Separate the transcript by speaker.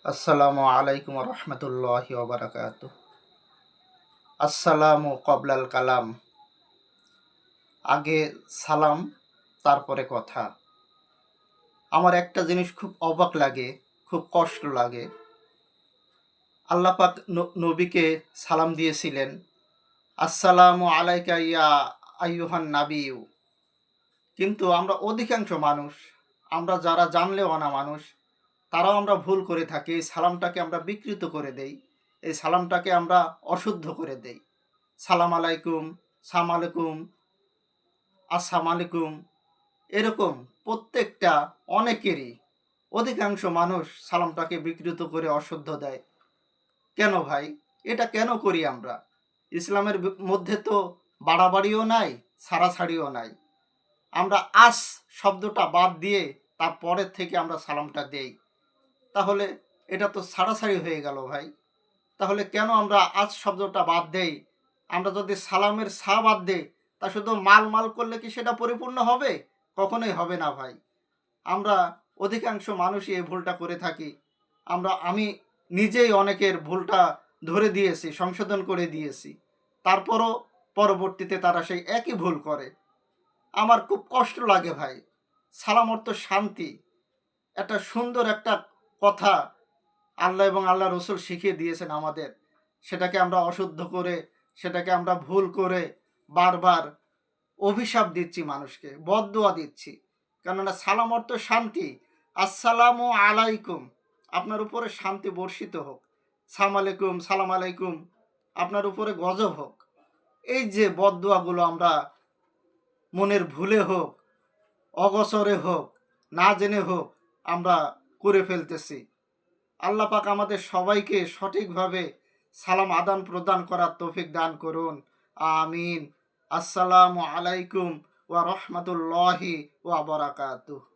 Speaker 1: আসসালামু আলাইকুম রহমতুল্লাহি ওবরাকাতু। আসসালামু কবলাল কালাম। আগে সালাম, তারপরে কথা। আমার একটা জিনিস খুব অবাক লাগে, খুব কষ্ট লাগে। আল্লাহ পাক নবীকে সালাম দিয়েছিলেন, আসসালামু আলাইকা ইয়া আইয়ুহান নাবিয়্যু। কিন্তু আমরা অধিকাংশ মানুষ, আমরা যারা জানলেও না মানুষ, তারাও আমরা ভুল করে থাকি। এই সালামটাকে আমরা বিকৃত করে দেই, এই সালামটাকে আমরা অশুদ্ধ করে দেই। সালাম আলাইকুম, সালাম আলাইকুম, আসসালাম আলাইকুম, এরকম প্রত্যেকটা অনেকেরই, অধিকাংশ মানুষ সালামটাকে বিকৃত করে অশুদ্ধ দেয়। কেন ভাই? এটা কেন করি আমরা? ইসলামের মধ্যে তো বাড়াবাড়িও নাই, ছাড়াছাড়িও নাই। আমরা আস শব্দটা বাদ দিয়ে তারপরের থেকে আমরা সালামটা দেই। তাহলে এটা তো ছাড়াছাড়ি হয়ে গেল ভাই। তাহলে কেন আমরা আজ শব্দটা বাদ দেই? আমরা যদি সালামের সা বাদ দেই, তা শুধু মাল মাল করলে কি সেটা পরিপূর্ণ হবে? কখনোই হবে না ভাই। আমরা অধিকাংশ মানুষই এই ভুলটা করে থাকি। আমি নিজেই অনেকের ভুলটা ধরে দিয়েছি, সংশোধন করে দিয়েছি। তারপরও পরবর্তীতে তারা সেই একই ভুল করে। আমার খুব কষ্ট লাগে ভাই। সালাম অর্থ শান্তি, একটা সুন্দর একটা কথা আল্লাহ এবং আল্লাহ রসুল শিখিয়ে দিয়েছেন আমাদের। সেটাকে আমরা অশুদ্ধ করে, সেটাকে আমরা ভুল করে বারবার অভিশাপ দিচ্ছি মানুষকে, বদদুয়া দিচ্ছি। কেননা সালাম অর্থ শান্তি। আসসালামু আলাইকুম, আপনার উপরে শান্তি বর্ষিত হোক। সালাম আলাইকুম, সালাম আলাইকুম, আপনার উপরে গজব হোক। এই যে বদদুয়াগুলো আমরা মনের ভুলে হোক, অগসরে হোক, না জেনে হোক, আমরা করে ফেলতেছি। আল্লাহ পাক আমাদের সবাইকে সঠিকভাবে সালাম আদান প্রদান করার তৌফিক দান করুন। আমিন। আসসালামু আলাইকুম ওয়া রাহমাতুল্লাহি ওয়া বারাকাতুহু।